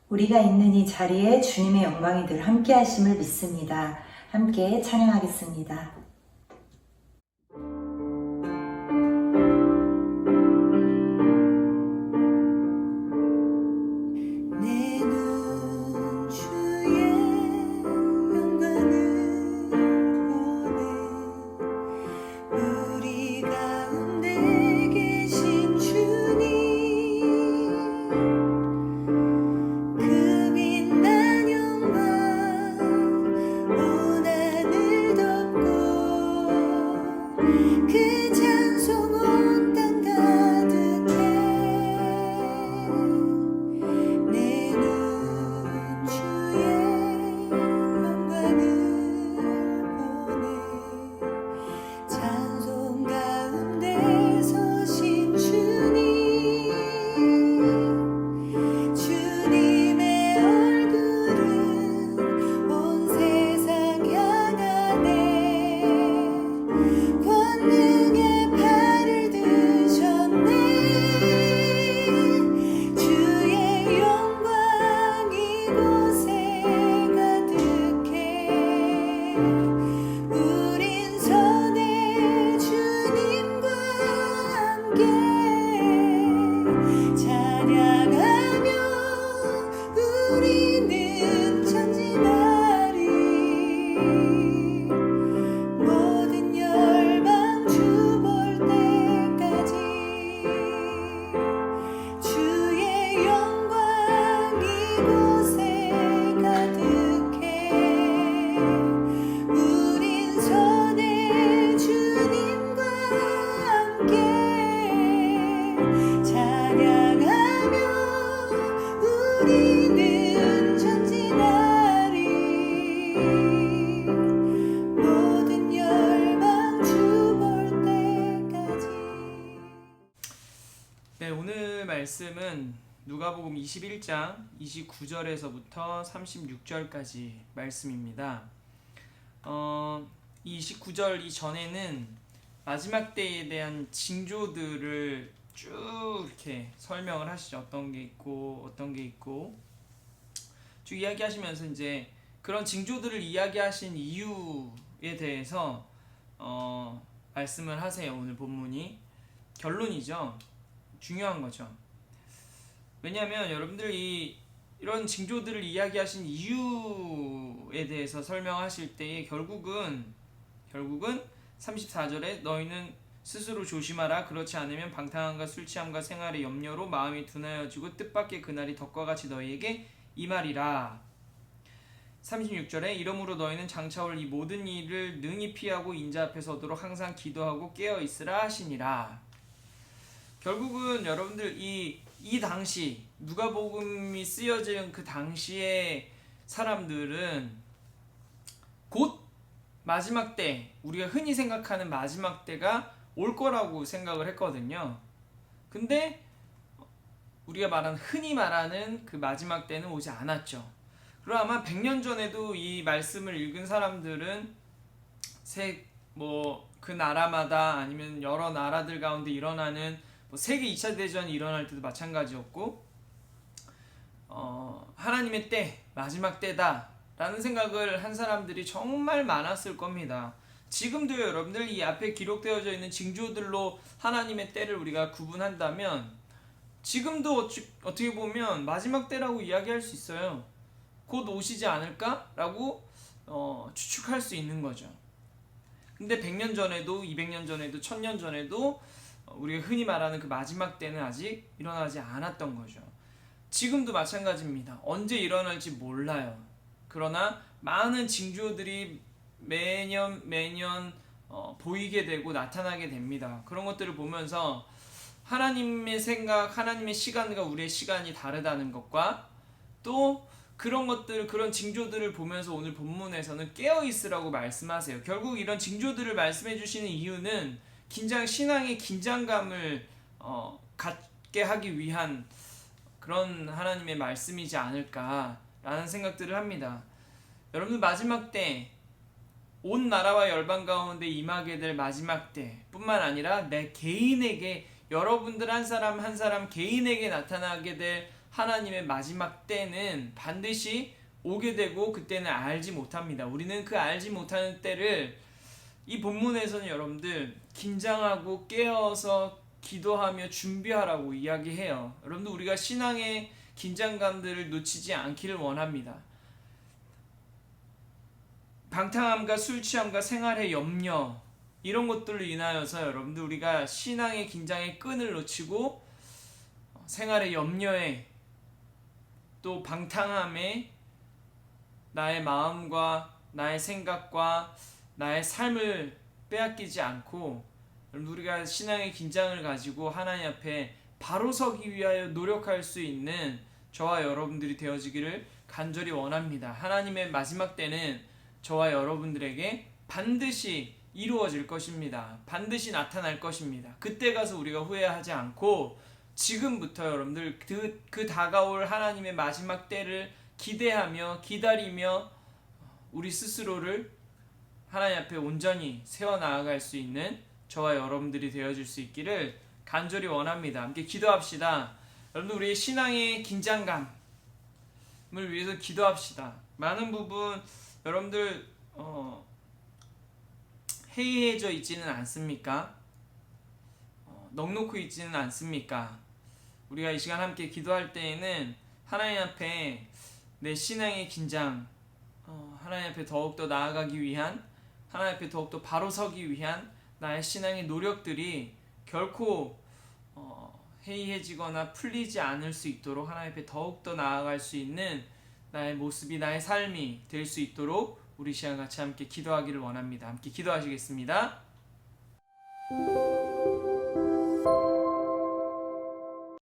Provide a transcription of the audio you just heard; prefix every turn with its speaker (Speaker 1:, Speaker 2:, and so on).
Speaker 1: 우리가 있는 이 자리에 주님의 영광이 늘 함께 하심을 믿습니다. 함께 찬양하겠습니다.
Speaker 2: 네, 오늘 말씀은 누가복음 21장 29절에서부터 36절까지 말씀입니다. 이 29절 이전에는 마지막 때에 대한 징조들을 쭉 이렇게 설명을 하시죠. 어떤 게 있고 쭉 이야기하시면서 이제 그런 징조들을 이야기하신 이유에 대해서 말씀을 하세요. 오늘 본문이 결론이죠. 중요한 거죠. 왜냐하면 여러분들이 이런 징조들을 이야기하신 이유에 대해서 설명하실 때에 결국은 34절에 너희는 스스로 조심하라. 그렇지 않으면 방탕함과 술 취함과 생활의 염려로 마음이 둔하여지고 뜻밖의 그날이 덕과 같이 너희에게 임하리라. 36절에 이러므로 너희는 장차올 이 모든 일을 능히 피하고 인자 앞에 서도록 항상 기도하고 깨어 있으라 하시니라. 결국은 여러분들 이 당시 누가복음이 쓰여진 그 당시의 사람들은 곧 마지막 때, 우리가 흔히 생각하는 마지막 때가 올 거라고 생각을 했거든요. 근데 우리가 흔히 말하는 그 마지막 때는 오지 않았죠. 그럼 아마 100년 전에도 이 말씀을 읽은 사람들은 그 나라마다 아니면 여러 나라들 가운데 일어나는 세계 2차 대전이 일어날 때도 마찬가지였고 하나님의 때, 마지막 때다 라는 생각을 한 사람들이 정말 많았을 겁니다. 지금도 여러분들 이 앞에 기록되어져 있는 징조들로 하나님의 때를 우리가 구분한다면 지금도 어떻게 보면 마지막 때라고 이야기할 수 있어요. 곧 오시지 않을까? 라고 추측할 수 있는 거죠. 근데 100년 전에도 200년 전에도 1000년 전에도 우리가 흔히 말하는 그 마지막 때는 아직 일어나지 않았던 거죠. 지금도 마찬가지입니다. 언제 일어날지 몰라요. 그러나 많은 징조들이 매년 보이게 되고 나타나게 됩니다. 그런 것들을 보면서 하나님의 생각, 하나님의 시간과 우리의 시간이 다르다는 것과 또 그런 징조들을 보면서 오늘 본문에서는 깨어있으라고 말씀하세요. 결국 이런 징조들을 말씀해 주시는 이유는 신앙의 긴장감을 갖게 하기 위한 그런 하나님의 말씀이지 않을까라는 생각들을 합니다. 여러분, 마지막 때 온 나라와 열방 가운데 임하게 될 마지막 때 뿐만 아니라 내 개인에게, 여러분들 한 사람 한 사람 개인에게 나타나게 될 하나님의 마지막 때는 반드시 오게 되고 그때는 알지 못합니다. 우리는 그 알지 못하는 때를 이 본문에서는 여러분들 긴장하고 깨어서 기도하며 준비하라고 이야기해요. 여러분들 우리가 신앙의 긴장감들을 놓치지 않기를 원합니다. 방탕함과 술 취함과 생활의 염려 이런 것들로 인하여서 여러분들 우리가 신앙의 긴장의 끈을 놓치고 생활의 염려에 또 방탕함에 나의 마음과 나의 생각과 나의 삶을 빼앗기지 않고 우리가 신앙의 긴장을 가지고 하나님 앞에 바로 서기 위하여 노력할 수 있는 저와 여러분들이 되어지기를 간절히 원합니다. 하나님의 마지막 때는 저와 여러분들에게 반드시 이루어질 것입니다. 반드시 나타날 것입니다. 그때 가서 우리가 후회하지 않고 지금부터 여러분들 그 다가올 하나님의 마지막 때를 기대하며 기다리며 우리 스스로를 하나님 앞에 온전히 세워나아갈 수 있는 저와 여러분들이 되어줄 수 있기를 간절히 원합니다. 함께 기도합시다. 여러분들 우리의 신앙의 긴장감을 위해서 기도합시다. 많은 부분 여러분들 해이해져 있지는 않습니까? 넋놓고 있지는 않습니까? 우리가 이 시간 함께 기도할 때에는 하나님 앞에 내 신앙의 긴장, 하나님 앞에 더욱더 나아가기 위한, 하나님 앞에 더욱더 바로 서기 위한 나의 신앙의 노력들이 결코 해이해지거나 풀리지 않을 수 있도록 하나님 앞에 더욱더 나아갈 수 있는 나의 모습이, 나의 삶이 될 수 있도록 우리 시간 같이 함께 기도하기를 원합니다. 함께 기도하시겠습니다.